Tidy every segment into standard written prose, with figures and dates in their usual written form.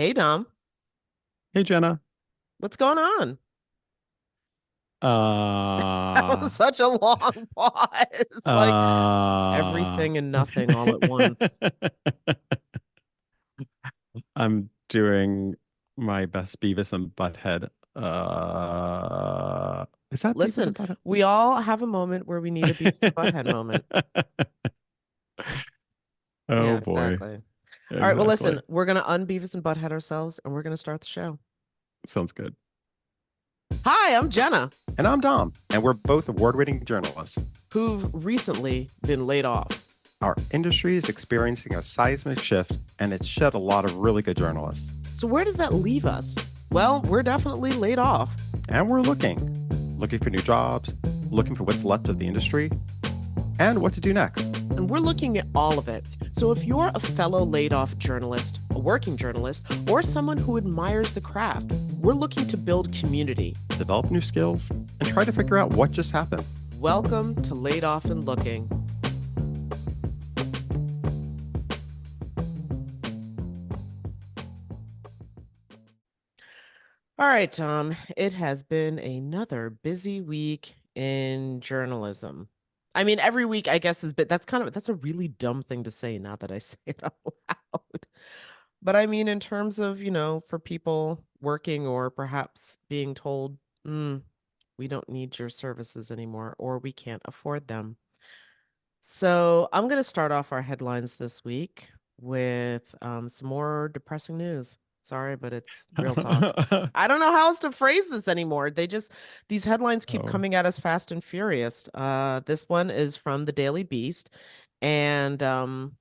Hey Dom, Hey Jenna. what's going on? That was Uh, such a long pause. Like uh, everything and nothing all at once. I'm doing my best Beavis and Butthead. Is that Beavis Listen, and Butthead? we all have a moment where we need a Beavis and Butthead moment. Oh Yeah, boy. exactly. All right, well, listen, Exactly. we're gonna un-Beavis and Butthead ourselves and we're gonna start the show. Sounds good. Hi, I'm Jenna, And I'm Dom, and we're both award-winning journalists. who've recently been laid off. Our industry is experiencing a seismic shift, and it's shed a lot of really good journalists. So where does that leave us? Well, we're definitely laid off. And we're looking for new jobs, looking for what's left of the industry, and what to do next. And we're looking at all of it. So if you're a fellow laid off journalist, a working journalist, or someone who admires the craft, we're looking to build community. Develop new skills, and try to figure out what just happened. Welcome to Laid Off and Looking. All right, Tom, it has been another busy week in journalism. I mean, every week, I guess, is, but that's a really dumb thing to say now that I say it out loud. But I mean, in terms of, for people working or perhaps being told, we don't need your services anymore, or we can't afford them. So I'm going to start off our headlines this week with some more depressing news. Sorry, but it's real talk. I don't know how else to phrase this anymore. These headlines keep Oh, coming at us fast and furious. This one is from the Daily Beast, and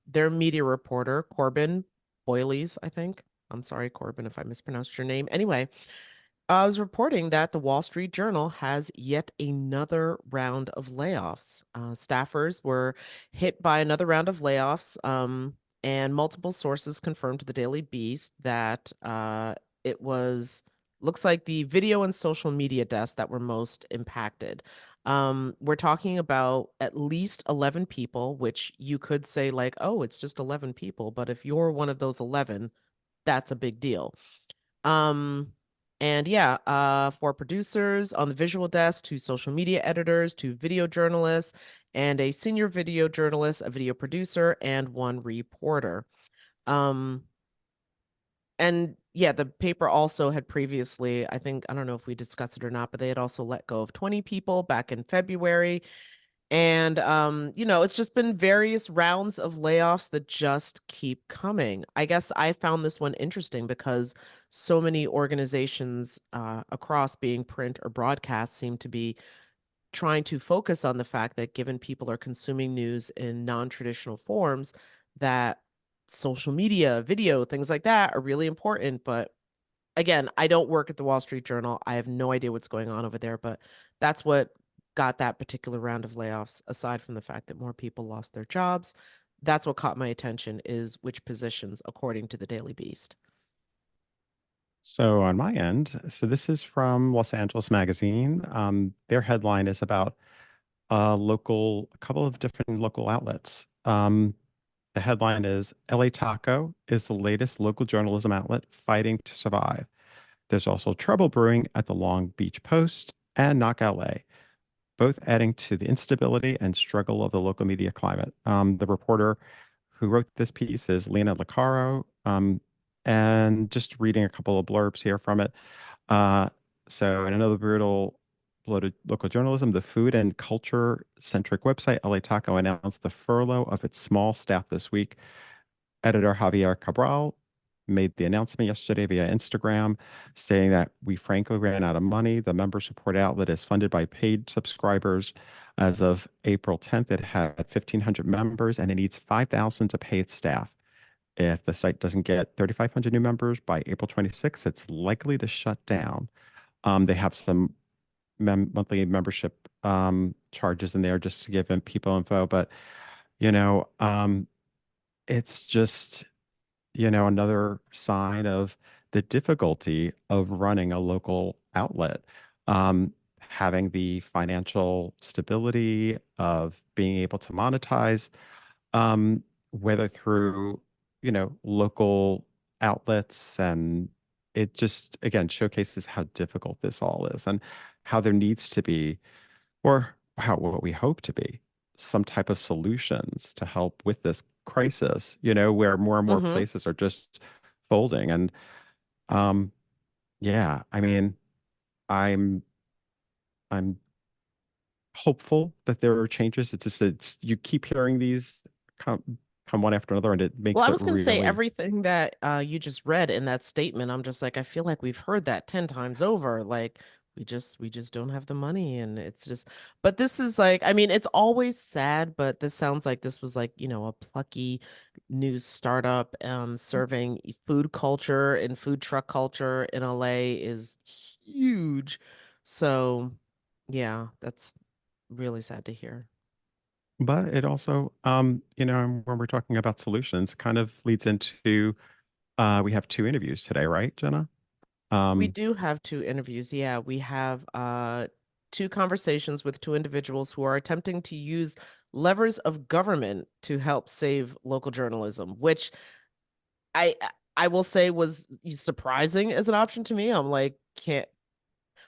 their media reporter, Corbin Boilies, I think. I'm sorry, Corbin, if I mispronounced your name. Anyway, I was reporting that the Wall Street Journal has yet another round of layoffs. Staffers were hit by another round of layoffs, and multiple sources confirmed to the Daily Beast that it was looks like the video and social media desks that were most impacted. We're talking about at least 11 people, which you could say like, oh, it's just 11 people, but if you're one of those 11, that's a big deal. Um, and yeah, for producers on the visual desk, to social media editors, to video journalists, and a senior video journalist, a video producer, and one reporter. Um, and yeah, the paper also had previously, I think, I don't know if we discussed it or not, but they had also let go of 20 people back in February. And it's just been various rounds of layoffs that just keep coming. I guess I found this one interesting because so many organizations across being print or broadcast seem to be trying to focus on the fact that given people are consuming news in non-traditional forms, that social media, video, things like that are really important. But again, I don't work at the Wall Street Journal. I have no idea what's going on over there, but that's what got that particular round of layoffs, aside from the fact that more people lost their jobs. That's what caught my attention is which positions, according to the Daily Beast. so on my end, so this is from Los Angeles Magazine. Their headline is about a couple of different local outlets. The headline is LA Taco is the latest local journalism outlet fighting to survive. There's also trouble brewing at the Long Beach Post and Knock LA, both adding to the instability and struggle of the local media climate. The reporter who wrote this piece is Lena Licaro, and just reading a couple of blurbs here from it. Uh, so, in another brutal bloated local journalism, the food and culture centric website LA Taco announced the furlough of its small staff this week. Editor Javier Cabral made the announcement yesterday via Instagram, saying that we frankly ran out of money. The member support outlet is funded by paid subscribers. As of April 10th, it had 1,500 members and it needs 5,000 to pay its staff. If the site doesn't get 3,500 new members by April 26th, it's likely to shut down. They have some monthly membership charges in there just to give people info, but you know, it's just another sign of the difficulty of running a local outlet, having the financial stability of being able to monetize, whether through, local outlets, and it just again showcases how difficult this all is and how there needs to be, or how what we hope to be, some type of solutions to help with this crisis, where more and more Mm-hmm. places are just folding. And um, yeah, I mean, I'm I'm hopeful that there are changes. It's just you keep hearing these come one after another, and it Well, makes I it was going to say really. everything that you just read in that statement. I'm just like, I feel like we've heard that 10 times over. Like we just don't have the money and it's just but this is like I mean, it's always sad, but this sounds like this was like, a plucky new startup serving food culture and food truck culture in LA is huge. So, yeah, that's really sad to hear. But it also, when we're talking about solutions, kind of leads into we have two interviews today, right, Jenna? We Um, do have two interviews. Yeah, we have two conversations with two individuals who are attempting to use levers of government to help save local journalism, which I I will say was surprising as an option to me. I'm like, can't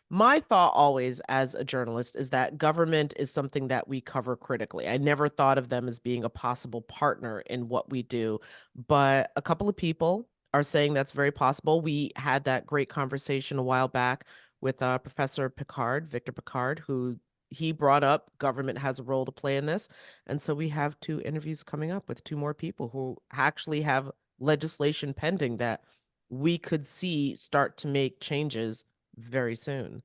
my thought always as a journalist is that government is something that we cover critically. I never thought of them as being a possible partner in what we do, but a couple of people are saying that's very possible. We had that great conversation a while back with Professor Picard, Victor Picard, who he brought up government has a role to play in this. And so we have two interviews coming up with two more people who actually have legislation pending that we could see start to make changes very soon.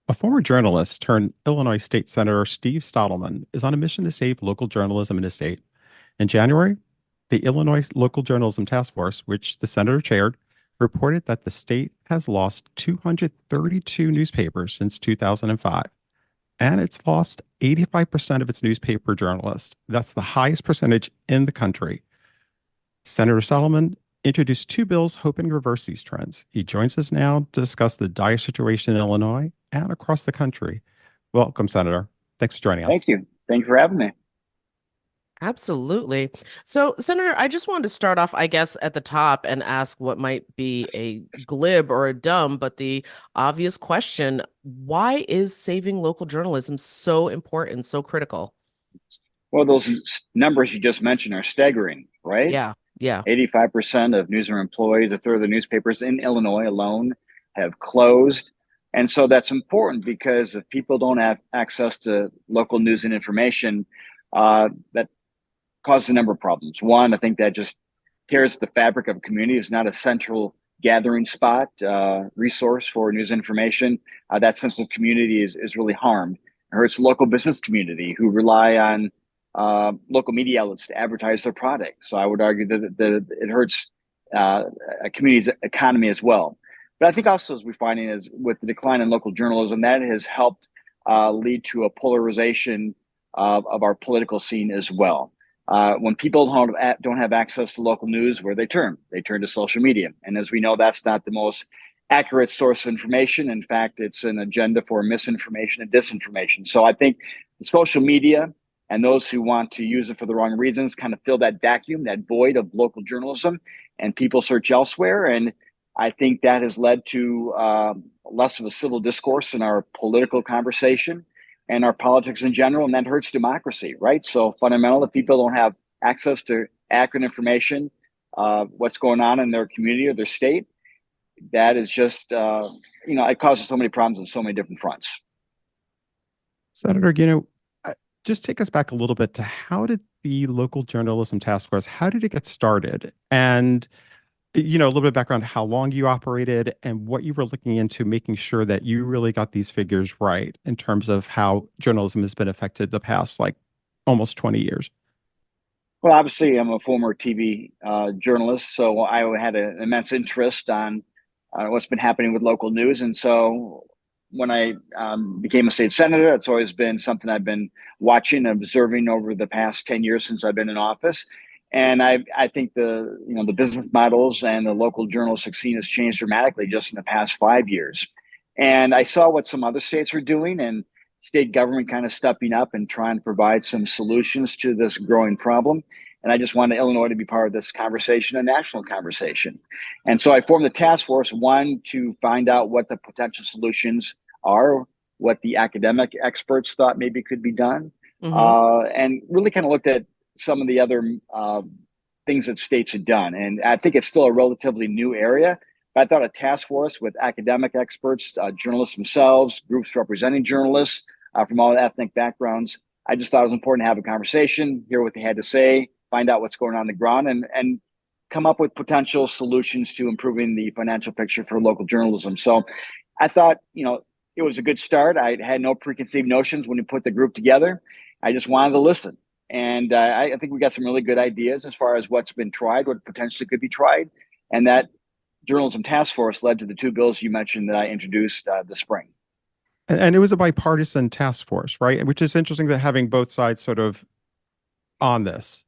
a former journalist turned Illinois State Senator Steve Stadelman is on a mission to save local journalism in his state. In January, the Illinois Local Journalism Task Force, which the senator chaired, reported that the state has lost 232 newspapers since 2005, and it's lost 85% of its newspaper journalists. That's the highest percentage in the country. Senator Solomon introduced two bills hoping to reverse these trends. He joins us now to discuss the dire situation in Illinois and across the country. Welcome, Senator. Thanks for joining us. Thank you. Thank you for having me. Absolutely. So, Senator, I just wanted to start off, I guess, at the top and ask what might be a glib or a dumb, but the obvious question, why is saving local journalism so important, so critical? Well, those numbers you just mentioned are staggering, right? Yeah, yeah. 85% of newsroom employees, a third of the newspapers in Illinois alone have closed. And so that's important because if people don't have access to local news and information, that causes a number of problems. One, I think that just tears the fabric of a community. It's not a central gathering spot, resource for news information. That sense of community is really harmed. It hurts the local business community who rely on local media outlets to advertise their product. So I would argue that it hurts a community's economy as well. But I think also, as we're finding, is with the decline in local journalism, that has helped lead to a polarization of our political scene as well. When people don't have access to local news, where they turn? They turn to social media. And as we know, that's not the most accurate source of information. In fact, it's an agenda for misinformation and disinformation. So I think social media and those who want to use it for the wrong reasons kind of fill that vacuum, that void of local journalism, and people search elsewhere. And I think that has led to less of a civil discourse in our political conversation and our politics in general, and that hurts democracy, right? So fundamental, if people don't have access to accurate information, what's going on in their community or their state, that is just, it causes so many problems on so many different fronts. Senator, just take us back a little bit to how did the local journalism task force, how did it get started? And, a little bit of background, how long you operated and what you were looking into, making sure that you really got these figures right in terms of how journalism has been affected the past, like, almost 20 years. Well, obviously, I'm a former TV journalist, so I had an immense interest on what's been happening with local news. And so when I became a state senator, it's always been something I've been watching and observing over the past 10 years since I've been in office. And I think the business models and the local journalistic scene has changed dramatically just in the past 5 years. And I saw what some other states were doing, and state government kind of stepping up and trying to provide some solutions to this growing problem. And I just wanted Illinois to be part of this conversation, a national conversation. And so I formed the task force, one, to find out what the potential solutions are, what the academic experts thought maybe could be done, Mm-hmm. and really kind of looked at some of the other things that states had done. And I think it's still a relatively new area. But I thought a task force with academic experts, journalists themselves, groups representing journalists from all ethnic backgrounds. I just thought it was important to have a conversation, hear what they had to say, find out what's going on the ground, and come up with potential solutions to improving the financial picture for local journalism. So I thought, it was a good start. I had no preconceived notions when we put the group together. I just wanted to listen. And I think we got some really good ideas as far as what's been tried, what potentially could be tried. And that journalism task force led to the two bills you mentioned that I introduced this spring. And it was a bipartisan task force, right? Which is interesting that having both sides sort of on this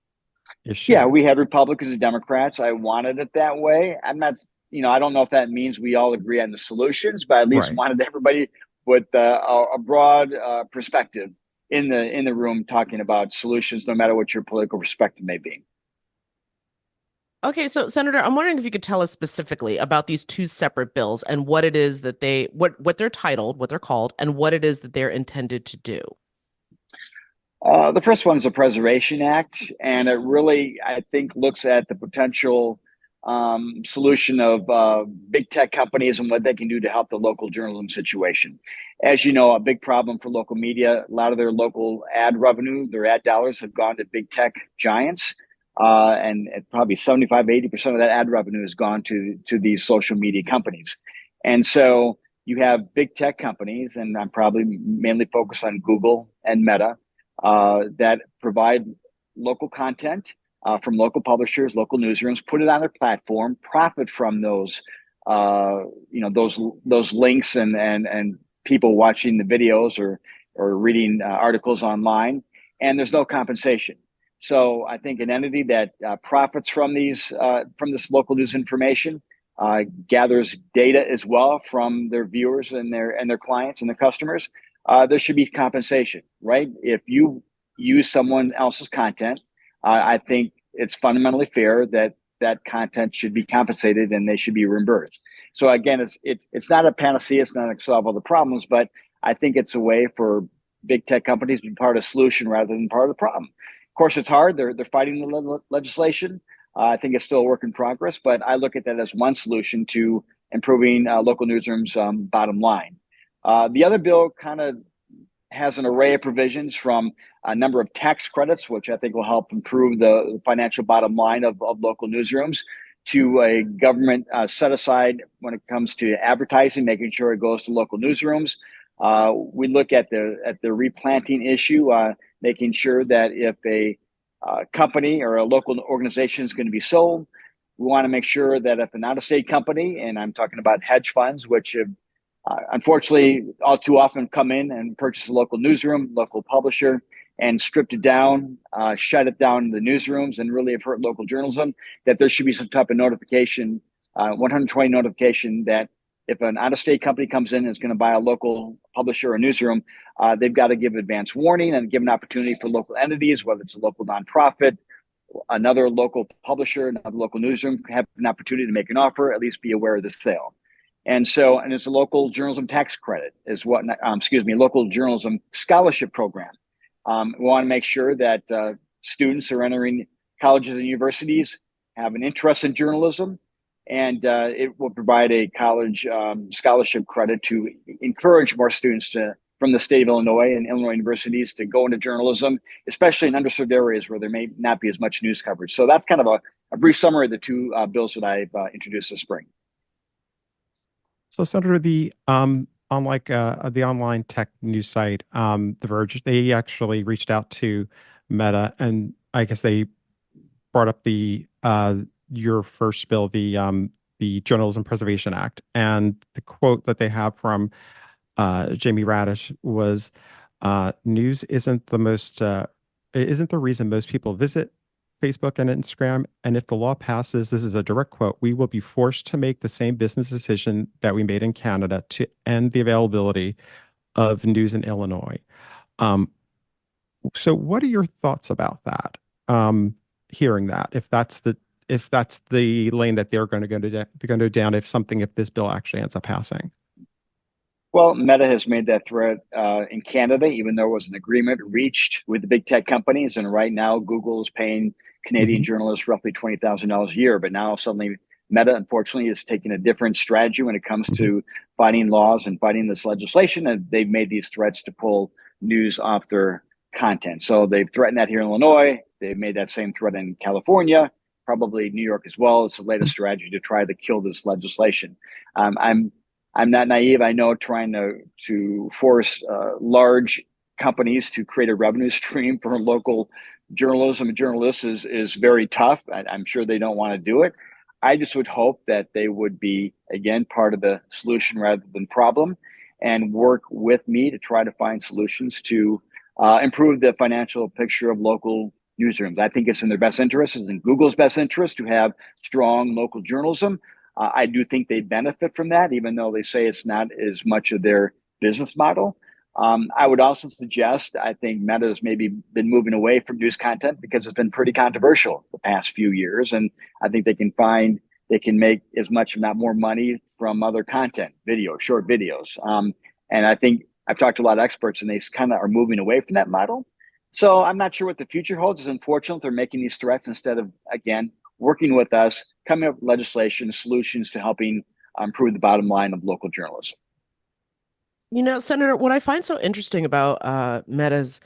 Yeah, issue. we had Republicans and Democrats. I wanted it that way. I'm not, I don't know if that means we all agree on the solutions, but I at least Right. wanted everybody with a broad perspective in the room talking about solutions, no matter what your political perspective may be. Okay, so Senator, I'm wondering if you could tell us specifically about these two separate bills and what it is that what they're titled, what they're called, and what it is that they're intended to do. The first one is the Preservation Act, and it really, I think, looks at the potential solution of big tech companies and what they can do to help the local journalism situation. As you know, a big problem for local media, a lot of their local ad revenue, their ad dollars have gone to big tech giants. And probably 75, 80% of that ad revenue has gone to these social media companies. And so you have big tech companies, and I'm probably mainly focused on Google and Meta, that provide local content from local publishers, local newsrooms, put it on their platform, profit from those, those links and people watching the videos or reading articles online, and there's no compensation. So I think an entity that profits from from this local news information, gathers data as well from their viewers and their clients and their customers, there should be compensation, right? If you use someone else's content, I think it's fundamentally fair that that content should be compensated and they should be reimbursed. So again, it's not a panacea, it's not going to solve all the problems, but I think it's a way for big tech companies to be part of the solution rather than part of the problem. Of course, it's hard. They're fighting the legislation. I think it's still a work in progress, but I look at that as one solution to improving local newsrooms' bottom line. The other bill kind of has an array of provisions from a number of tax credits, which I think will help improve the financial bottom line of local newsrooms, to a government set aside when it comes to advertising, making sure it goes to local newsrooms. We look at the replanting issue, making sure that if a company or a local organization is going to be sold, we want to make sure that if an out-of-state company, and I'm talking about hedge funds, which have unfortunately all too often come in and purchase a local newsroom, local publisher, and stripped it down, shut it down in the newsrooms, and really have hurt local journalism, that there should be some type of notification, 120 notification, that if an out-of-state company comes in and is going to buy a local publisher or newsroom, they've got to give advance warning and give an opportunity for local entities, whether it's a local nonprofit, another local publisher, another local newsroom, have an opportunity to make an offer, at least be aware of the sale. And it's a local journalism tax credit is what, local journalism scholarship program. We want to make sure that students who are entering colleges and universities have an interest in journalism, and it will provide a college scholarship credit to encourage more students from the state of Illinois and Illinois universities to go into journalism, especially in underserved areas where there may not be as much news coverage. So that's kind of a brief summary of the two bills that I've introduced this spring. So, Senator, unlike the online tech news site, The Verge, they actually reached out to Meta, and I guess they brought up the your first bill, the Journalism Preservation Act, and the quote that they have from Jamie Radish was, "News isn't the reason most people visit Facebook and Instagram. And if the law passes, this is a direct quote, we will be forced to make the same business decision that we made in Canada to end the availability of news in Illinois." So what are your thoughts about that? hearing that if that's the lane that they're going to go down if this bill actually ends up passing. Well, Meta has made that threat in Canada, even though there was an agreement reached with the big tech companies. And right now, Google is paying Canadian Hmm. journalists roughly $20,000 a year. But now suddenly, Meta, unfortunately, is taking a different strategy when it comes Hmm. to fighting laws and fighting this legislation. And they've made these threats to pull news off their content. So they've threatened that here in Illinois. They've made that same threat in California, probably New York as well. It's the latest strategy to try to kill this legislation. Um, I'm I'm not naive. I know trying to force large companies to create a revenue stream for local journalism and journalists is very tough. I'm sure they don't want to do it. I just would hope that they would be again part of the solution rather than problem, and work with me to try to find solutions to improve the financial picture of local newsrooms. I think it's in their best interest, it's in Google's best interest to have strong local journalism. I do think they benefit from that, even though they say it's not as much of their business model. I would also suggest I think Meta has maybe been moving away from news content because it's been pretty controversial the past few years, and I think they can make as much, if not more, money from other content, video, short videos. And I think I've talked to a lot of experts, and they kind of are moving away from that model. So I'm not sure what the future holds. It's unfortunate they're making these threats instead of again working with us, coming up with legislation, solutions to helping improve the bottom line of local journalism. Senator, what I find so interesting about Meta's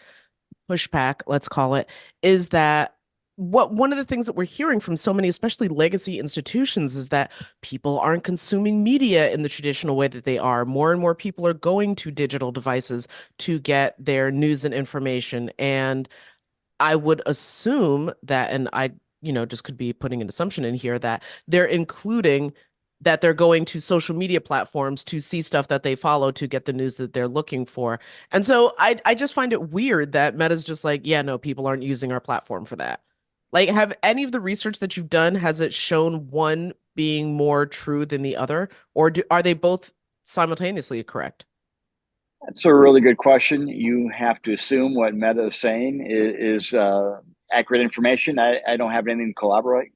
pushback, let's call it, is that one of the things that we're hearing from so many, especially legacy institutions, is that people aren't consuming media in the traditional way that they are. More and more people are going to digital devices to get their news and information. And I would assume that, and I, just could be putting an assumption in here that they're including that they're going to social media platforms to see stuff that they follow to get the news that they're looking for. And so I just find it weird that Meta's just like, yeah, no, people aren't using our platform for that. Like, have any of the research that you've done, has it shown one being more true than the other, or are they both simultaneously correct? That's a really good question. You have to assume what Meta is saying is accurate information. I don't have anything to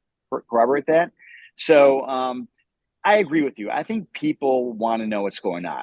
corroborate that. So I agree with you. I think people want to know what's going on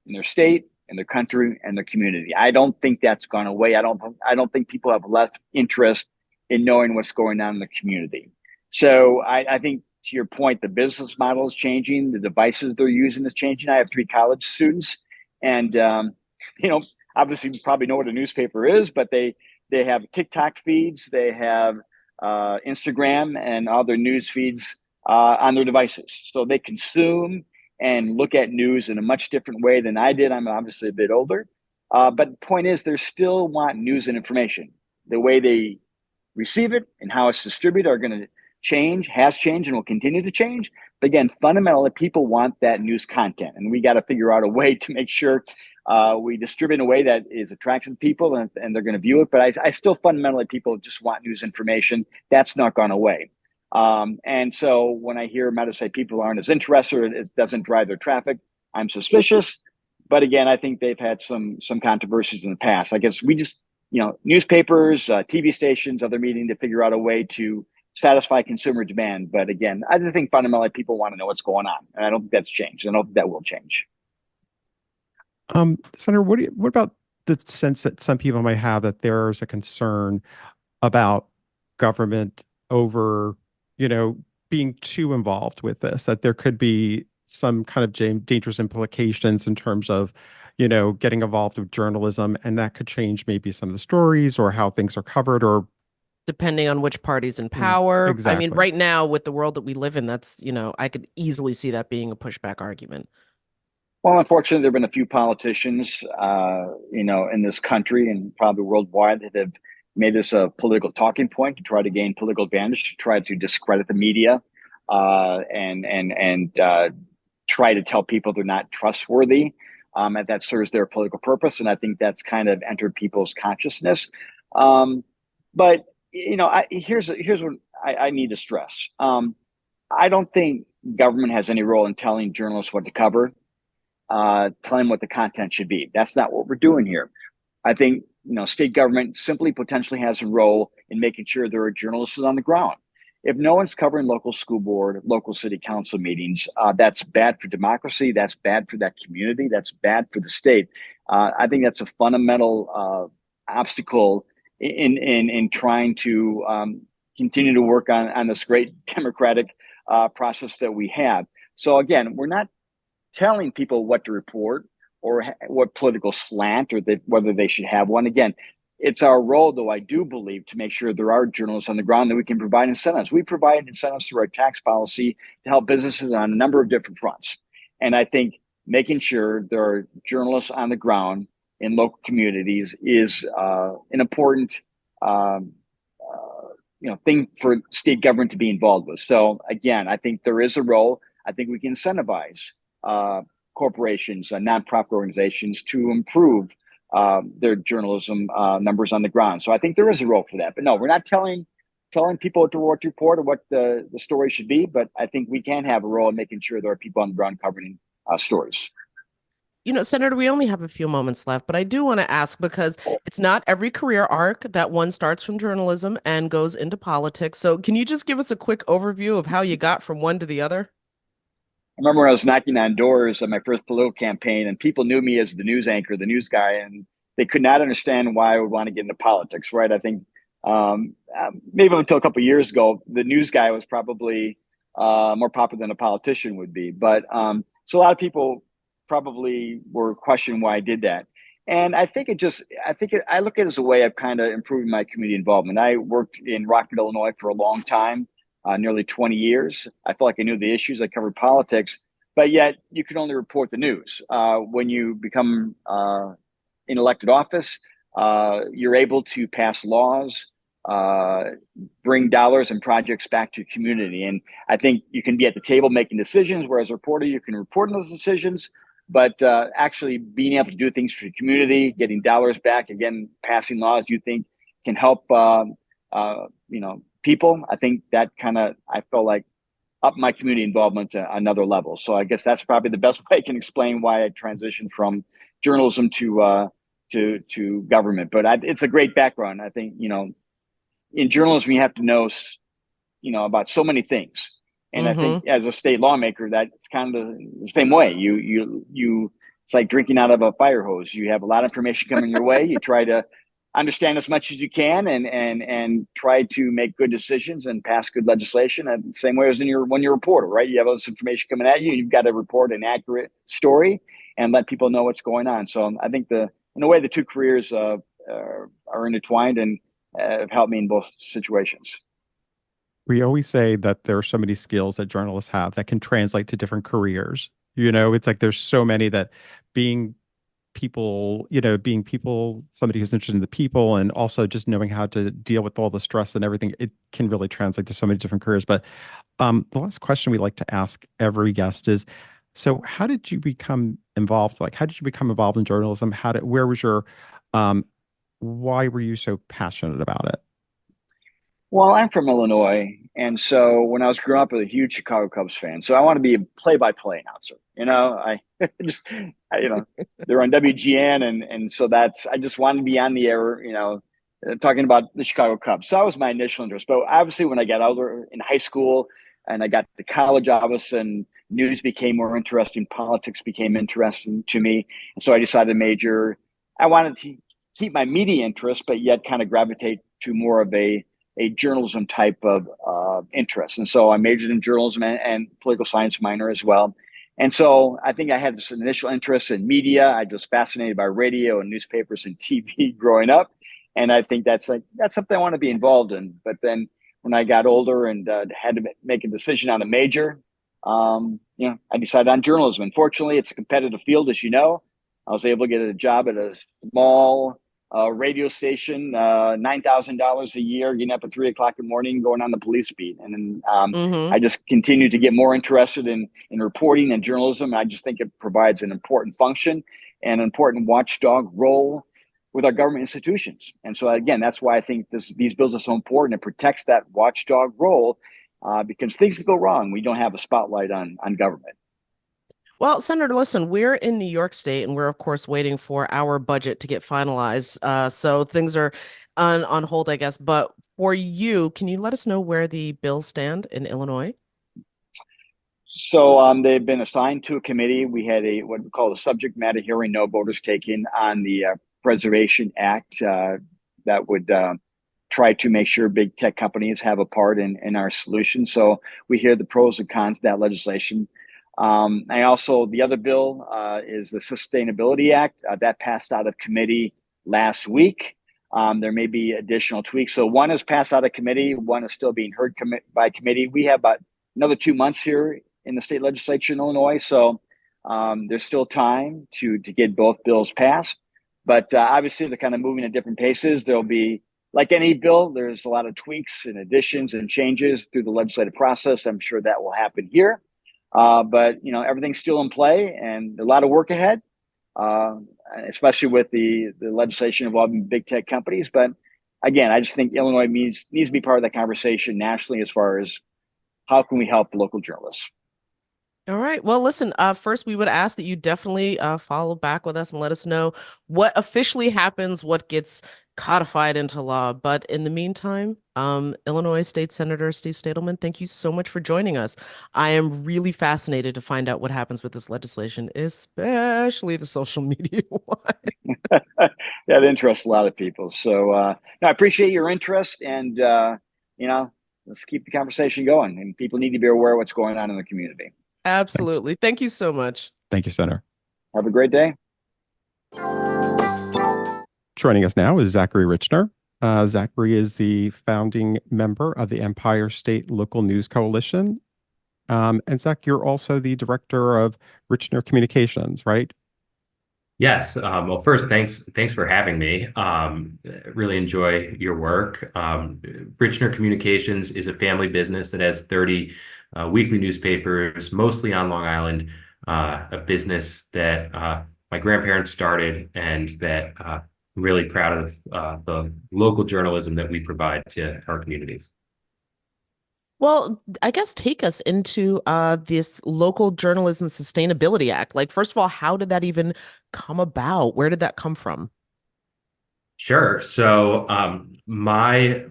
in their state, in their country, and their community. I don't think that's gone away. I don't think people have less interest in knowing what's going on in the community. So I think to your point, the business model is changing. The devices they're using is changing. I have three college students, and you know, obviously, you probably know what a newspaper is, but they have TikTok feeds, they have Instagram, and other news feeds on their devices. So they consume and look at news in a much different way than I did. I'm obviously a bit older. But the point is, they still want news and information. The way they receive it and how it's distributed are going to change, has changed, and will continue to change. But again, fundamentally, people want that news content, and we got to figure out a way to make sure we distribute in a way that is attractive to people and they're going to view it. But I still fundamentally, people just want news information. That's not gone away. And so when I hear Meta say people aren't as interested, it doesn't drive their traffic, I'm suspicious. But again, I think they've had some controversies in the past. I guess we just, newspapers, TV stations, other media to figure out a way to satisfy consumer demand. But again, I just think fundamentally people want to know what's going on, and I don't think that's changed. I don't think that will change. Senator, what about the sense that some people might have that there's a concern about government over, you know, being too involved with this, that there could be some kind of dangerous implications in terms of, getting involved with journalism, and that could change maybe some of the stories or how things are covered or Depending on which party's in power. I mean, exactly. right now with the world that we live in, that's, I could easily see that being a pushback argument. Well, unfortunately, there have been a few politicians, in this country and probably worldwide that have made this a political talking point to try to gain political advantage, to try to discredit the media, and try to tell people they're not trustworthy, and that serves their political purpose. And I think that's kind of entered people's consciousness. Um, but here's what I need to stress. I don't think government has any role in telling journalists what to cover, tell them what the content should be. That's not what we're doing here. I think state government simply potentially has a role in making sure there are journalists on the ground. If no one's covering local school board, local city council meetings, that's bad for democracy. That's bad for that community. That's bad for the state. I think that's a fundamental obstacle in trying to continue to work on this great democratic process that we have. So again, we're not telling people what to report or what political slant or whether they should have one. Again, it's our role, though, I do believe, to make sure there are journalists on the ground that we can provide incentives. We provide incentives through our tax policy to help businesses on a number of different fronts. And I think making sure there are journalists on the ground in local communities is an important thing for state government to be involved with. So again, I think there is a role. I think we can incentivize corporations and nonprofit organizations to improve their journalism numbers on the ground. So I think there is a role for that. But no, we're not telling people what to report or what the story should be. But I think we can have a role in making sure there are people on the ground covering stories. Senator, we only have a few moments left, but I do want to ask because it's not every career arc that one starts from journalism and goes into politics. So can you just give us a quick overview of how you got from one to the other? I remember when I was knocking on doors on my first political campaign, and people knew me as the news anchor, the news guy, and they could not understand why I would want to get into politics, right? I think maybe until a couple of years ago, the news guy was probably more popular than a politician would be. But so a lot of people probably were questioning why I did that. And I think I look at it as a way of kind of improving my community involvement. I worked in Rockford, Illinois for a long time, nearly 20 years. I felt like I knew the issues. I covered politics, but yet you can only report the news. When you become in elected office, you're able to pass laws, bring dollars and projects back to your community. And I think you can be at the table making decisions, whereas a reporter, you can report on those decisions, but actually being able to do things for the community, getting dollars back, again, passing laws you think can help, people. I think that I felt like up my community involvement to another level. So I guess that's probably the best way I can explain why I transitioned from journalism to government. But it's a great background. I think, in journalism, you have to know, about so many things. And I think as a state lawmaker, that's kind of the same way. It's like drinking out of a fire hose. You have a lot of information coming your way. You try to understand as much as you can and try to make good decisions and pass good legislation. And the same way as when you're a reporter, right? You have all this information coming at you. You've got to report an accurate story and let people know what's going on. So I think in a way, the two careers are intertwined and have helped me in both situations. We always say that there are so many skills that journalists have that can translate to different careers. It's like there's so many that being being people, somebody who's interested in the people, and also just knowing how to deal with all the stress and everything, it can really translate to so many different careers. But the last question we like to ask every guest is, so how did you become involved? Like, how did you become involved in journalism? Where was your, why were you so passionate about it? Well, I'm from Illinois, and so when I was growing up, I was a huge Chicago Cubs fan. So I want to be a play-by-play announcer. I just, they're on WGN, and so I just wanted to be on the air, talking about the Chicago Cubs. So that was my initial interest. But obviously, when I got older in high school and I got to college, all of a sudden, news became more interesting, politics became interesting to me, and so I decided to major. I wanted to keep my media interest, but yet kind of gravitate to more of a journalism type of interest. And so I majored in journalism and political science minor as well. And so I think I had this initial interest in media. I was fascinated by radio and newspapers and TV growing up. And I think that's something I want to be involved in. But then when I got older and had to make a decision on a major, I decided on journalism. Unfortunately, it's a competitive field, as you know. I was able to get a job at a small radio station, $9,000 a year, getting up at 3 o'clock in the morning, going on the police beat. And then I just continued to get more interested in reporting and journalism. I just think it provides an important function and an important watchdog role with our government institutions. And so, again, that's why I think these bills are so important. It protects that watchdog role because things could go wrong. We don't have a spotlight on government. Well, Senator, listen, we're in New York State and we're, of course, waiting for our budget to get finalized. So things are on hold, I guess. But for you, can you let us know where the bills stand in Illinois? So they've been assigned to a committee. We had a what we call a subject matter hearing, no voters taken on the Preservation Act that would try to make sure big tech companies have a part in our solution. So we hear the pros and cons of that legislation. I also, the other bill is the Sustainability Act that passed out of committee last week. There may be additional tweaks. So one is passed out of committee, one is still being heard by committee. We have about another 2 months here in the state legislature in Illinois. So there's still time to get both bills passed. But obviously, they're kind of moving at different paces. There'll be, like any bill, there's a lot of tweaks and additions and changes through the legislative process. I'm sure that will happen here. But everything's still in play and a lot of work ahead, uh, especially with the legislation involving big tech companies. But again, I just think Illinois needs to be part of that conversation nationally as far as how can we help local journalists. All right. Well, listen, first we would ask that you definitely follow back with us and let us know what officially happens, what gets codified into law. But in the meantime, Illinois State Senator Steve Stadelman, thank you so much for joining us. I am really fascinated to find out what happens with this legislation, especially the social media one. That interests a lot of people. So no, I appreciate your interest, and let's keep the conversation going. And people need to be aware of what's going on in the community. Thanks. Absolutely. Thank you so much. Thank you, Senator. Have a great day. Joining us now is Zachary Richner. Zachary is the founding member of the Empire State Local News Coalition. And Zach, you're also the director of Richner Communications, right? Yes. Well, first, thanks for having me. Really enjoy your work. Richner Communications is a family business that has 30 weekly newspapers, mostly on Long Island. A business that my grandparents started, and that I'm really proud of the local journalism that we provide to our communities. Well, I guess take us into this Local Journalism Sustainability Act. Like, first of all, how did that even come about? Where did that come from? Sure. So my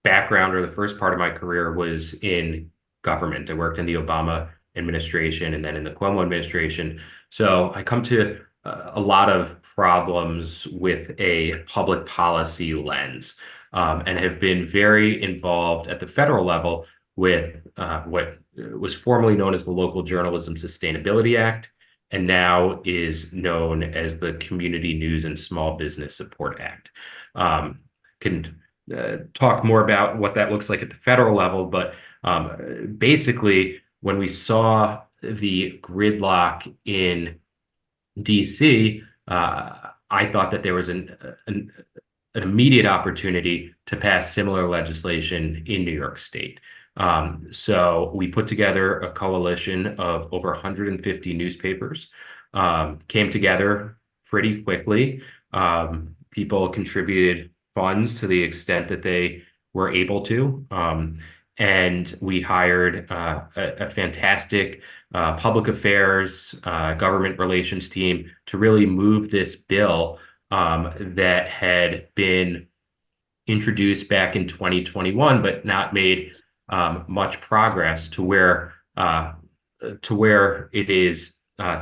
background, or the first part of my career, was in government. I worked in the Obama administration and then in the Cuomo administration. So I come to a lot of problems with a public policy lens, and have been very involved at the federal level with what was formerly known as the Local Journalism Sustainability Act, and now is known as the Community News and Small Business Support Act. Can talk more about what that looks like at the federal level, but basically, when we saw the gridlock in DC, I thought that there was an immediate opportunity to pass similar legislation in New York State. So we put together a coalition of over 150 newspapers, came together pretty quickly. People contributed funds to the extent that they were able to. And we hired a fantastic public affairs, government relations team to really move this bill that had been introduced back in 2021, but not made much progress to where it is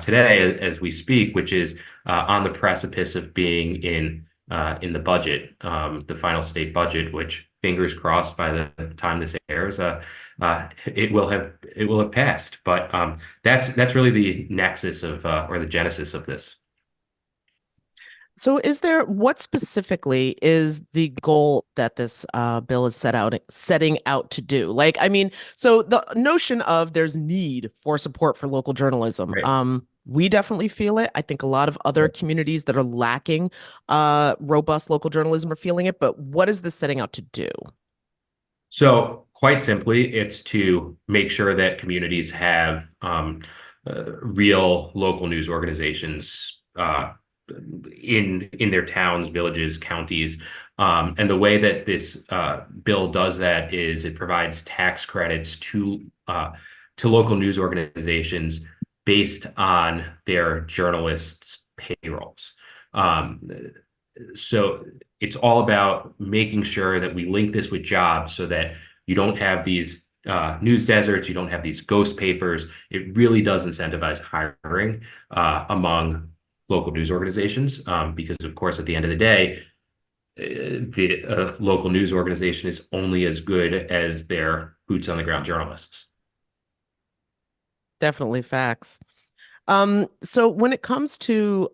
today as we speak, which is on the precipice of being in the budget, the final state budget, which, fingers crossed, by the time this airs, it will have passed. But that's really the nexus of or the genesis of this. So, what specifically is the goal that this bill is setting out to do? Like, I mean, so the notion of there's need for support for local journalism, Right. we definitely feel it. I think a lot of other communities that are lacking robust local journalism are feeling it. But what is this setting out to do? So, quite simply, it's to make sure that communities have real local news organizations in their towns, villages, counties. And the way that this bill does that is it provides tax credits to local news organizations based on their journalists' payrolls. so it's all about making sure that we link this with jobs so that you don't have these news deserts, you don't have these ghost papers. It really does incentivize hiring among local news organizations because, of course, at the end of the day, the local news organization is only as good as their boots on the ground journalists. Definitely facts. So when it comes to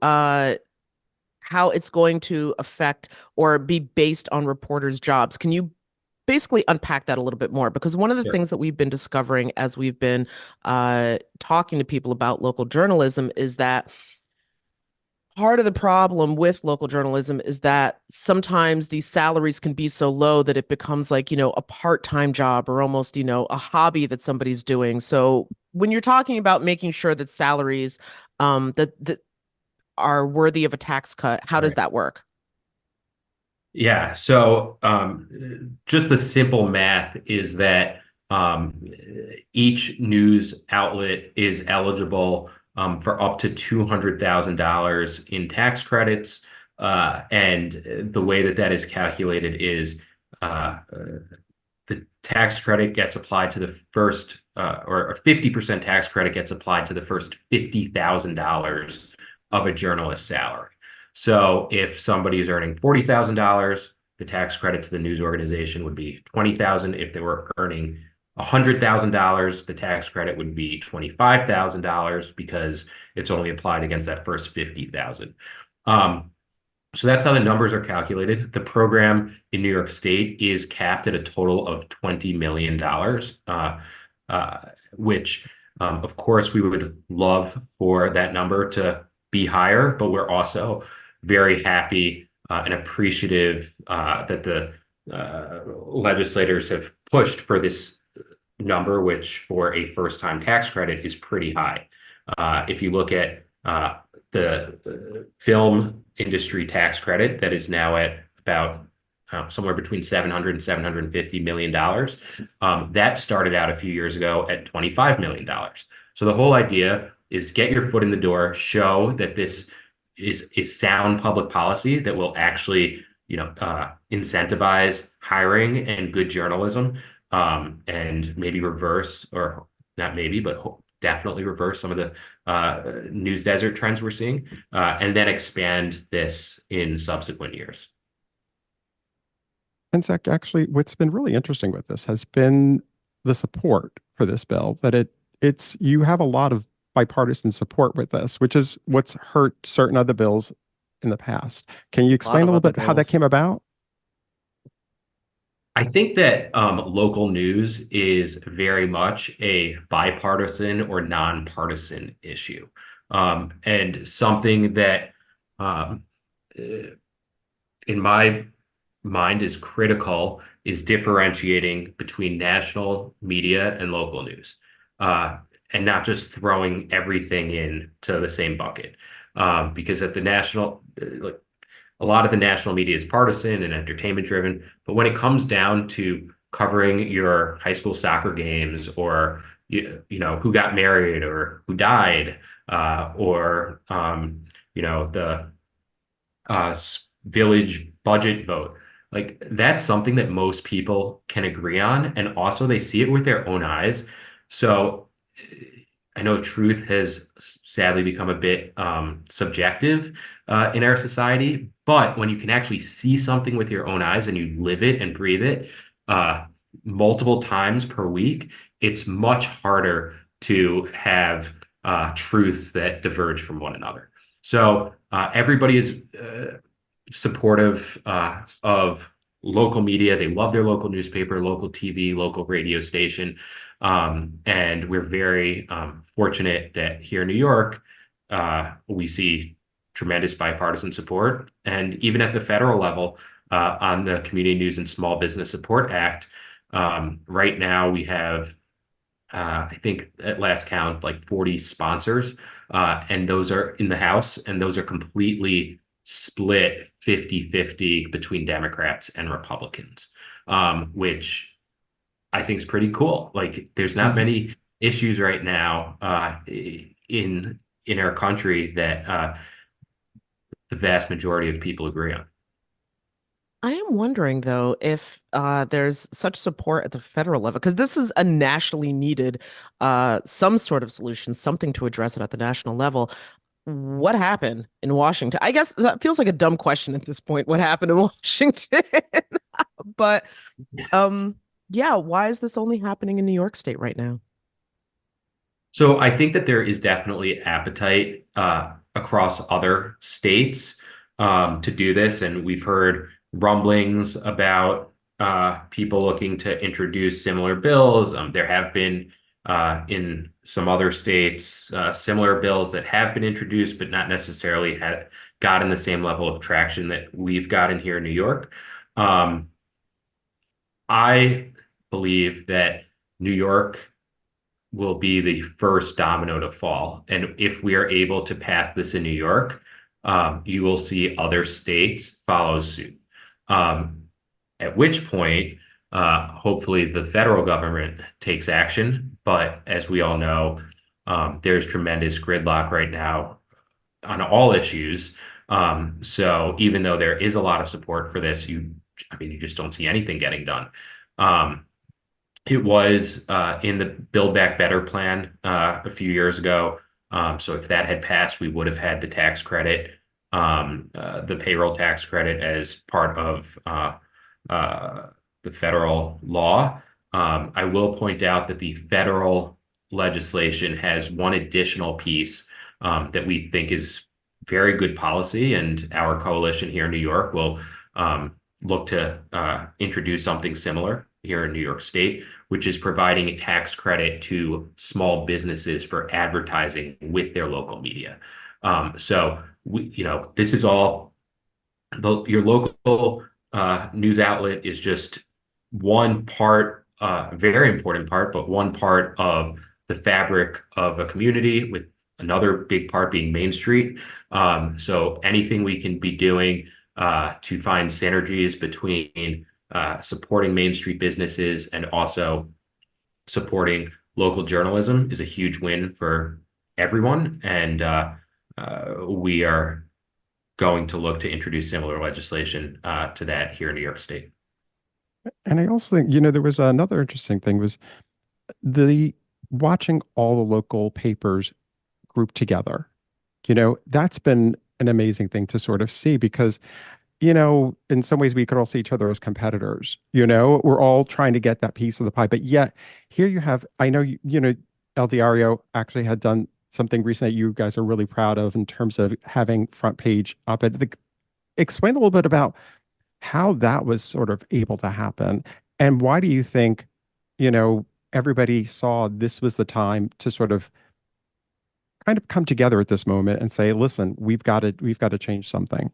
how it's going to affect or be based on reporters' jobs, can you basically unpack that a little bit more? Because one of the Sure. things that we've been discovering as we've been talking to people about local journalism is that part of the problem with local journalism is that sometimes these salaries can be so low that it becomes like, a part-time job or almost, a hobby that somebody's doing. So when you're talking about making sure that salaries that are worthy of a tax cut, how does Right. that work? Yeah. So just the simple math is that um, each news outlet is eligible for up to $200,000 in tax credits. And the way that that is calculated is the tax credit gets applied to the first, or 50% tax credit gets applied to the first $50,000 of a journalist's salary. So if somebody is earning $40,000, the tax credit to the news organization would be 20,000. If they were earning $100,000, the tax credit would be $25,000 because it's only applied against that first 50,000. So that's how the numbers are calculated. The program in New York State is capped at a total of $20 million, which, of course, we would love for that number to be higher, but we're also very happy and appreciative that the legislators have pushed for this number, which for a first-time tax credit is pretty high. If you look at the film industry tax credit that is now at about somewhere between 700 and $750 million. That started out a few years ago at $25 million. So the whole idea is get your foot in the door, show that this is sound public policy that will actually, incentivize hiring and good journalism, and maybe reverse, or not maybe, but definitely reverse some of the news desert trends we're seeing, and then expand this in subsequent years. And Zach, actually, what's been really interesting with this has been the support for this bill, that it's you have a lot of bipartisan support with this, which is what's hurt certain other bills in the past. Can you A lot explain a of little other bit how that bills. came about? I think that local news is very much a bipartisan or nonpartisan issue, and something that, um, uh, in my mind, is critical is differentiating between national media and local news, uh, and not just throwing everything into the same bucket. Because at the national, like a lot of the national media is partisan and entertainment driven, but when it comes down to covering your high school soccer games, or who got married or who died, or the village budget vote. Like that's something that most people can agree on, and also they see it with their own eyes. So I know truth has sadly become a bit subjective in our society, but when you can actually see something with your own eyes and you live it and breathe it uh, multiple times per week, it's much harder to have truths that diverge from one another. So everybody is supportive of local media. They love their local newspaper, local TV, local radio station. And we're very fortunate that here in New York, we see tremendous bipartisan support. And even at the federal level, on the Community News and Small Business Support Act, right now we have I think at last count, like 40 sponsors, and those are in the House, and those are completely split 50-50 between Democrats and Republicans, which I think is pretty cool. Like, there's not Mhm. many issues right now in our country that the vast majority of people agree on. I am wondering though if there's such support at the federal level because this is a nationally needed some sort of solution, something to address it at the national level. What happened in Washington? I guess that feels like a dumb question at this point. What happened in Washington? But um, yeah, why is this only happening in New York State right now? So I think that there is definitely appetite across other states to do this, and we've heard rumblings about people looking to introduce similar bills. There have been in some other states similar bills that have been introduced, but not necessarily had gotten the same level of traction that we've gotten here in New York. Um, I believe that New York will be the first domino to fall. And if we are able to pass this in New York, you will see other states follow suit. Um, at which point, hopefully, the federal government takes action. But as we all know, there's tremendous gridlock right now on all issues. So even though there is a lot of support for this, I mean, you just don't see anything getting done. Um, it was in the Build Back Better plan a few years ago. So if that had passed, we would have had the tax credit, the payroll tax credit as part of uh, the federal law. I will point out that the federal legislation has one additional piece that we think is very good policy, and our coalition here in New York will look to introduce something similar here in New York State, which is providing a tax credit to small businesses for advertising with their local media. So this is all your local news outlet is just one part, a very important part, but one part of the fabric of a community, with another big part being Main Street. So anything we can be doing to find synergies between supporting Main Street businesses and also supporting local journalism is a huge win for everyone. And we are going to look to introduce similar legislation to that here in New York State. And I also think, there was another interesting thing was the watching all the local papers group together. That's been an amazing thing to sort of see because, in some ways we could all see each other as competitors. We're all trying to get that piece of the pie, but yet here you have, I know, El Diario actually had done something recently that you guys are really proud of in terms of having front page up at the, explain a little bit about how that was sort of able to happen. And why do you think, everybody saw this was the time to sort of kind of come together at this moment and say, listen, we've got to change something.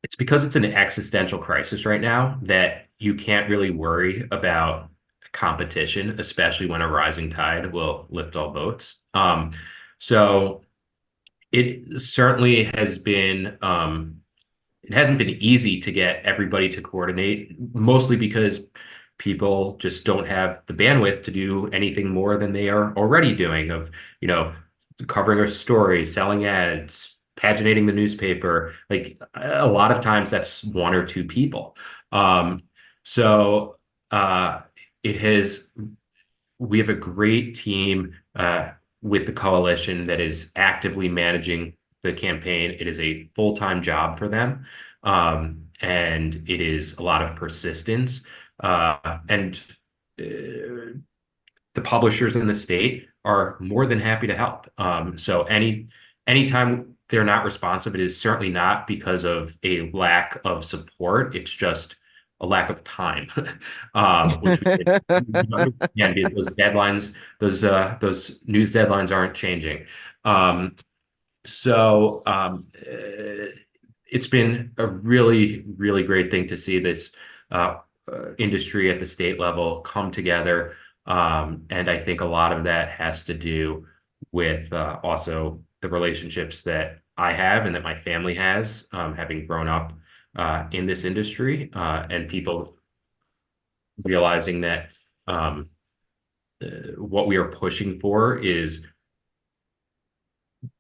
It's because it's an existential crisis right now that you can't really worry about competition, especially when a rising tide will lift all boats. So it certainly has been it hasn't been easy to get everybody to coordinate, mostly because people just don't have the bandwidth to do anything more than they are already doing of, you know, covering a story, selling ads, paginating the newspaper. Like a lot of times that's one or two people. Um, so uh, it has we have a great team with the coalition that is actively managing the campaign. It is a full-time job for them, and it is a lot of persistence. And the publishers in the state are more than happy to help. So anytime they're not responsive, it is certainly not because of a lack of support. It's just a lack of time, which we understand because those deadlines, those news deadlines aren't changing. Um, so it's been a really, really great thing to see this uh, industry at the state level come together. And I think a lot of that has to do with also the relationships that I have and that my family has, having grown up in this industry, and people realizing that what we are pushing for is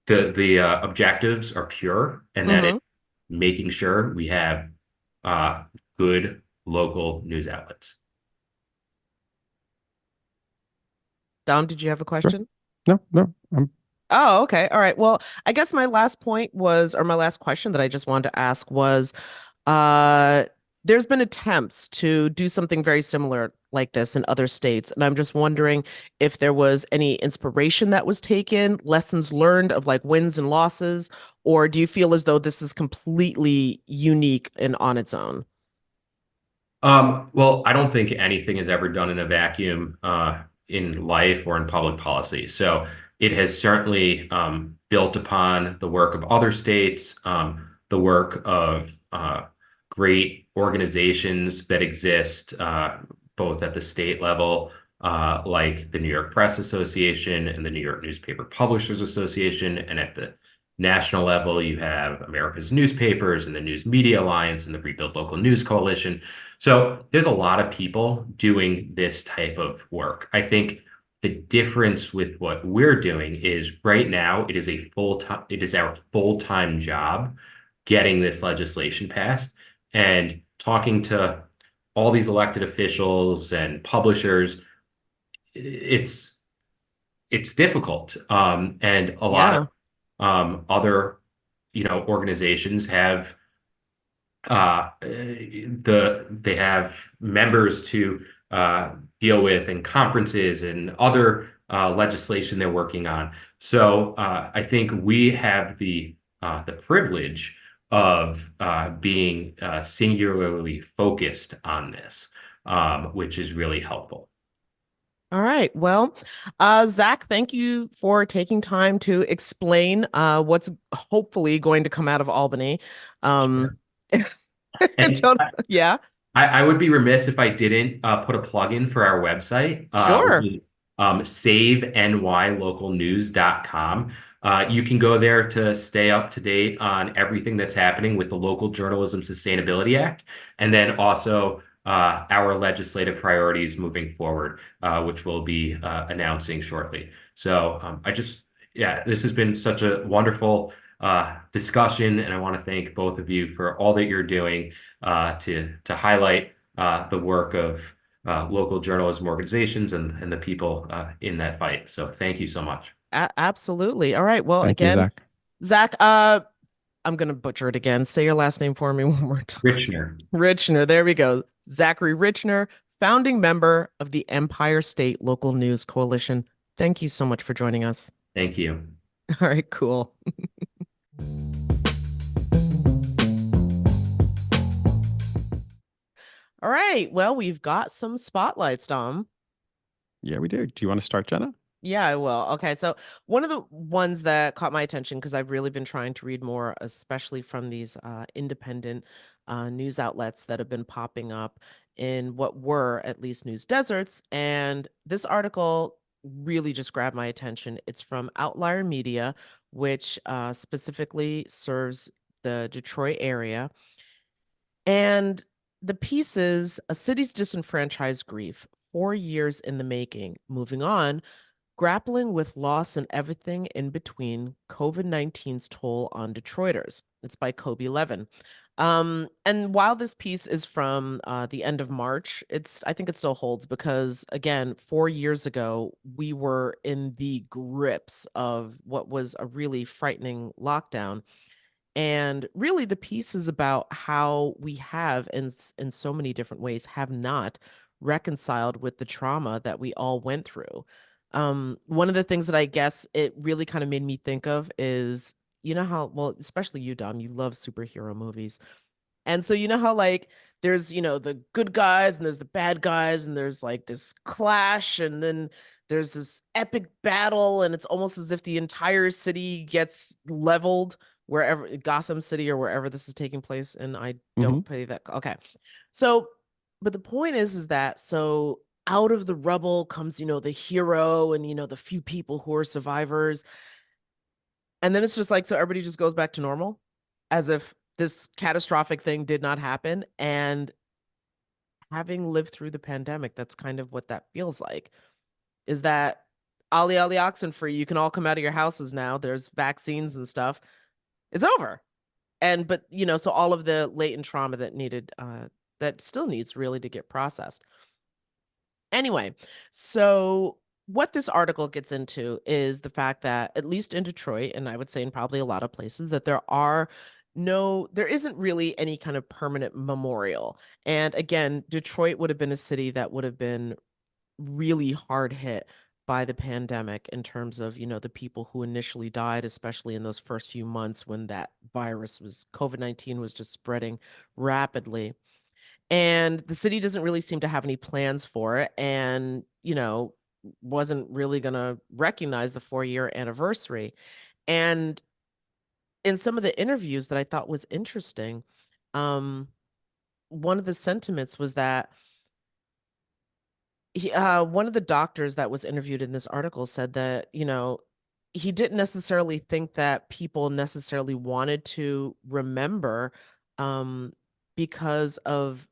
the objectives are pure, and that Hmm. making sure we have uh, good local news outlets. Dom, did you have a Sure. question? No, no. Oh, okay. All right. Well, I guess my last point was, or my last question that I just wanted to ask was, uh, there's been attempts to do something very similar like this in other states, and I'm just wondering if there was any inspiration that was taken, lessons learned of like wins and losses, or do you feel as though this is completely unique and on its own? Well, I don't think anything is ever done in a vacuum in life or in public policy. So it has certainly built upon the work of other states, the work of great organizations that exist both at the state level, like the New York Press Association and the New York Newspaper Publishers Association, and at the national level, you have America's Newspapers and the News Media Alliance and the Rebuild Local News Coalition. So there's a lot of people doing this type of work. I think the difference with what we're doing is right now it is our full-time job getting this legislation passed and talking to all these elected officials and publishers. It's it's difficult. And a lot of Yeah. other, organizations have they have members to deal with in conferences and other legislation they're working on. So I think we have the privilege of being singularly focused on this, which is really helpful. All right. Well, Zach, thank you for taking time to explain what's hopefully going to come out of Albany. Um, Sure. And yeah, I would be remiss if I didn't put a plug in for our website, which sure. is savenylocalnews.com. You can go there to stay up to date on everything that's happening with the Local Journalism Sustainability Act, and then also our legislative priorities moving forward, which we'll be announcing shortly. So yeah, this has been such a wonderful discussion, and I want to thank both of you for all that you're doing to highlight the work of local journalism organizations and the people in that fight. So thank you so much. Absolutely. All right. Well, Thank you, again, Zach. Zach, I'm gonna butcher it again. Say your last name for me one more time. Richner, Richner. There we go. Zachary Richner, founding member of the Empire State Local News Coalition. Thank you so much for joining us. thank you. All right, cool. All right. Well, we've got some spotlights, Dom. Yeah, we do. Do you want to start, Jenna? Yeah, I will. Okay, so one of the ones that caught my attention because I've really been trying to read more, especially from these independent news outlets that have been popping up in what were at least news deserts. And this article really just grabbed my attention. It's from Outlier Media, which specifically serves the Detroit area. And the piece is A City's Disenfranchised Grief, 4 years in the making. Moving on, grappling with loss and everything in between, COVID-19's toll on Detroiters. It's by Kobe Levin. And while this piece is from the end of March, I think it still holds because again, 4 years ago, we were in the grips of what was a really frightening lockdown. And really, the piece is about how we have, in so many different ways, have not reconciled with the trauma that we all went through. One of the things that I guess it really kind of made me think of is, you know how, well, especially you, Dom, you love superhero movies. And so you know how like there's, the good guys and there's the bad guys and there's like this clash and then there's this epic battle and it's almost as if the entire city gets leveled wherever Gotham City or wherever this is taking place and I Hmm. don't pay that. Okay. So but the point is that so out of the rubble comes, the hero and the few people who are survivors and then it's just like, so everybody just goes back to normal as if this catastrophic thing did not happen. And having lived through the pandemic, that's kind of what that feels like is that Ali Ali free. You can all come out of your houses now. There's vaccines and stuff. It's over. And but so all of the latent trauma that needed that still needs really to get processed. Anyway, so what this article gets into is the fact that, at least in Detroit, and I would say in probably a lot of places, that there isn't really any kind of permanent memorial. And again, Detroit would have been a city that would have been really hard hit by the pandemic in terms of, the people who initially died, especially in those first few months when that COVID-19 was just spreading rapidly. And the city doesn't really seem to have any plans for it, and wasn't really going to recognize the 4-year anniversary. And in some of the interviews that I thought was interesting, um one of the sentiments was that one of the doctors that was interviewed in this article said that he didn't necessarily think that people necessarily wanted to remember, um because of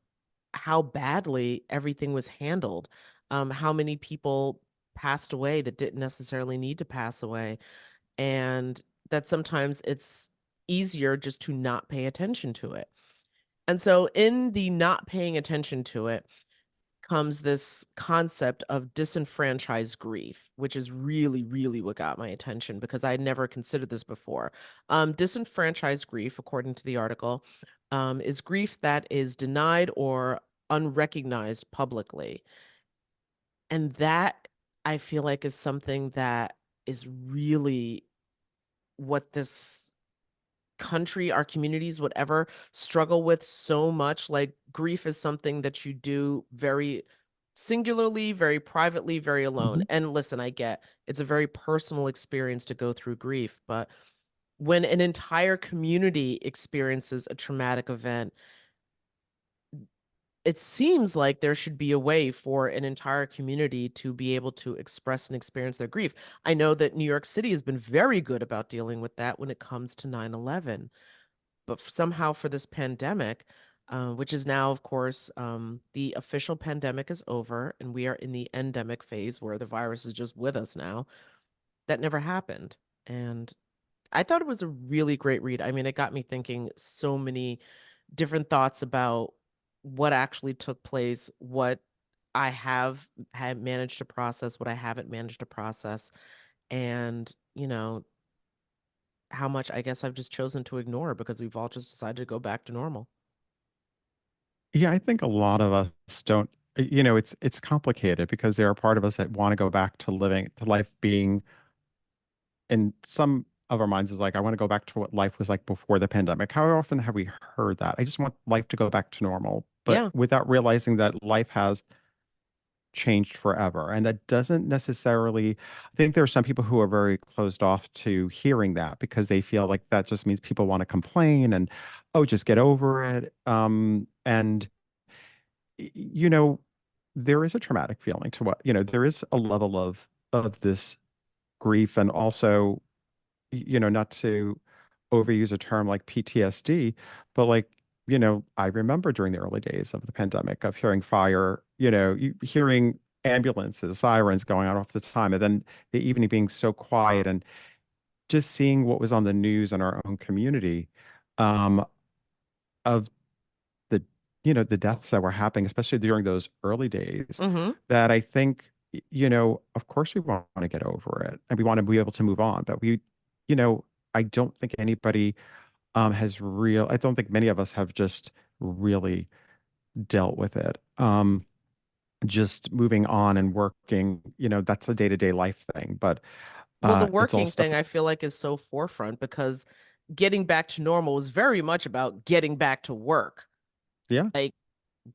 how badly everything was handled, how many people passed away that didn't necessarily need to pass away, and that sometimes it's easier just to not pay attention to it. And so, in the not paying attention to it, comes this concept of disenfranchised grief, which is really, really what got my attention because I had never considered this before. Disenfranchised grief, according to the article, is grief that is denied or unrecognized publicly. And that, I feel like, is something that is really what this country, our communities, whatever, struggle with so much. Like, grief is something that you do very singularly, very privately, very alone. Hmm. And listen, I get it's a very personal experience to go through grief, but when an entire community experiences a traumatic event, it seems like there should be a way for an entire community to be able to express and experience their grief. I know that New York City has been very good about dealing with that when it comes to 9/11, but somehow for this pandemic, which is now, of course, the official pandemic is over and we are in the endemic phase where the virus is just with us now. That never happened. And I thought it was a really great read. I mean, it got me thinking so many different thoughts about what actually took place, what I have had managed to process, what I haven't managed to process, and, how much I guess I've just chosen to ignore because we've all just decided to go back to normal. Yeah, I think a lot of us don't, it's complicated because there are part of us that want to go back to living, to life being, in some of our minds is like, I want to go back to what life was like before the pandemic. How often have we heard that? I just want life to go back to normal, but Yeah. without realizing that life has changed forever. And that doesn't necessarily, I think there are some people who are very closed off to hearing that because they feel like that just means people want to complain and, oh, just get over it. And you know, there is a traumatic feeling to what, there is a level of this grief and also, not to overuse a term like PTSD, but like, I remember during the early days of the pandemic of hearing fire, hearing ambulances, sirens going on all the time, and then the evening being so quiet and just seeing what was on the news in our own community, um, of the the deaths that were happening, especially during those early days, Mm-hmm. that I think, of course we want to get over it and we want to be able to move on, but you know, I don't think anybody I don't think many of us have just really dealt with it. Just moving on and working, that's a day-to-day life thing, but Well, the it's all working stuff. thing I feel like is so forefront because getting back to normal is very much about getting back to work. Yeah. Like,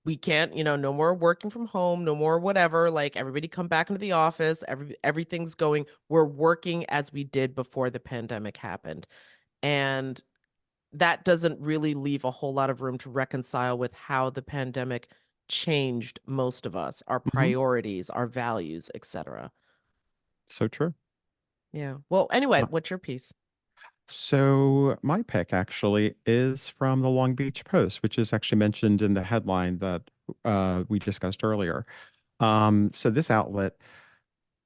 we can't, no more working from home, no more whatever. Like, everybody come back into the office. Everything's going. We're working as we did before the pandemic happened. And that doesn't really leave a whole lot of room to reconcile with how the pandemic changed most of us, our Hmm. priorities, our values, etc. So true. Yeah. Well, anyway, what's your piece? So my pick actually is from the Long Beach Post, which is actually mentioned in the headline that we discussed earlier. So this outlet,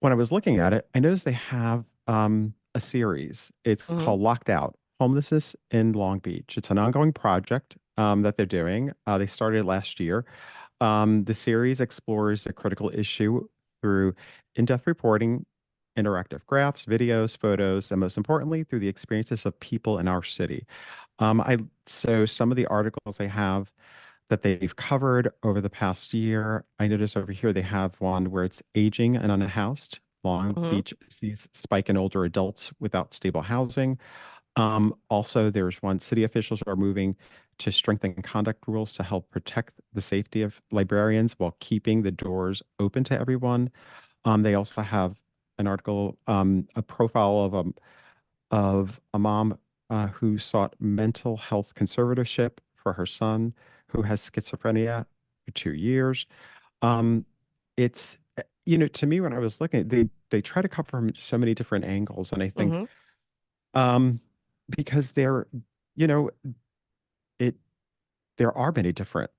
when I was looking at it, I noticed they have a series. It's Mm-hmm. called Locked Out. homelessness in Long Beach. It's an ongoing project that they're doing. They started last year. The series explores a critical issue through in-depth reporting, interactive graphs, videos, photos, and most importantly, through the experiences of people in our city. So some of the articles they have that they've covered over the past year, I notice over here they have one where it's aging and unhoused. Long Mm-hmm. Beach sees spike in older adults without stable housing. Also, there's one city officials are moving to strengthen conduct rules to help protect the safety of librarians while keeping the doors open to everyone. They also have an article, a profile of a mom who sought mental health conservatorship for her son who has schizophrenia for 2 years. Um, to me, when I was looking, they try to cover from so many different angles, and I think Mm-hmm. um, because you know, it there are many different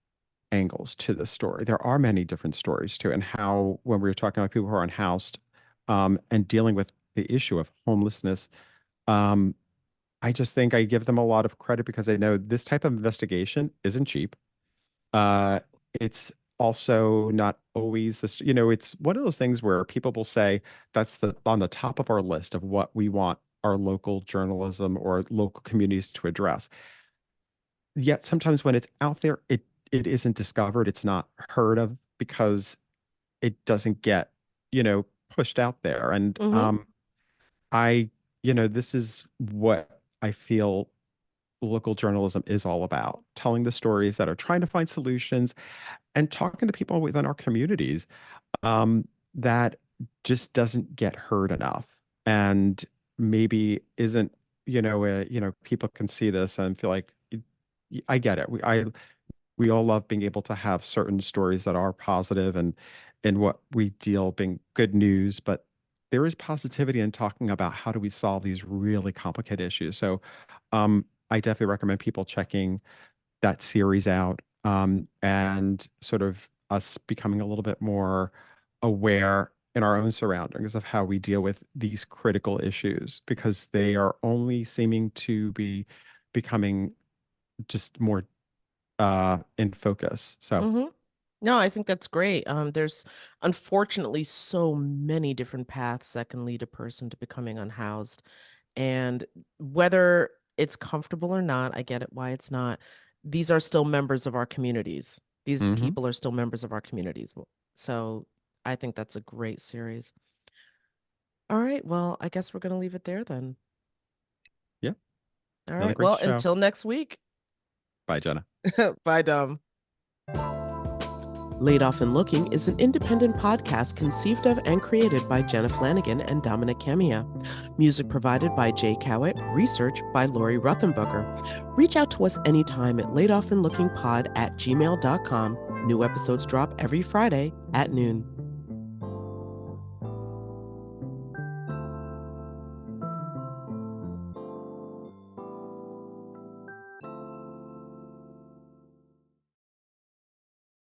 angles to the story. There are many different stories too, and how when we were talking about people who are unhoused, and dealing with the issue of homelessness, um, I just think I give them a lot of credit because I know this type of investigation isn't cheap. Uh, it's also not always this, it's one of those things where people will say that's the on the top of our list of what we want our local journalism or local communities to address. Yet sometimes when it's out there, it isn't discovered, it's not heard of because it doesn't get, pushed out there. And Mm-hmm. I, this is what I feel local journalism is all about, telling the stories that are trying to find solutions and talking to people within our communities that just doesn't get heard enough and maybe isn't, people can see this and feel like I get it. We all love being able to have certain stories that are positive and what we deal being good news, but there is positivity in talking about how do we solve these really complicated issues. So I definitely recommend people checking that series out, and sort of us becoming a little bit more aware in our own surroundings of how we deal with these critical issues because they are only seeming to be becoming just more in focus. So, Mm-hmm. No, I think that's great. There's unfortunately so many different paths that can lead a person to becoming unhoused. And whether it's comfortable or not, I get it why it's not. These are still members of our communities. These mhm. people are still members of our communities. So I think that's a great series. All right. Well, I guess we're going to leave it there then. Yeah, All another right. great Well, show. until next week. Bye, Jenna. Bye, Dom. Laid Off and Looking is an independent podcast conceived of and created by Jenna Flanagan and Dominic Camia. Music provided by Jay Cowett, research by Lori Ruthenbucker. Reach out to us anytime at laidofandlookingpod@gmail.com. New episodes drop every Friday at noon.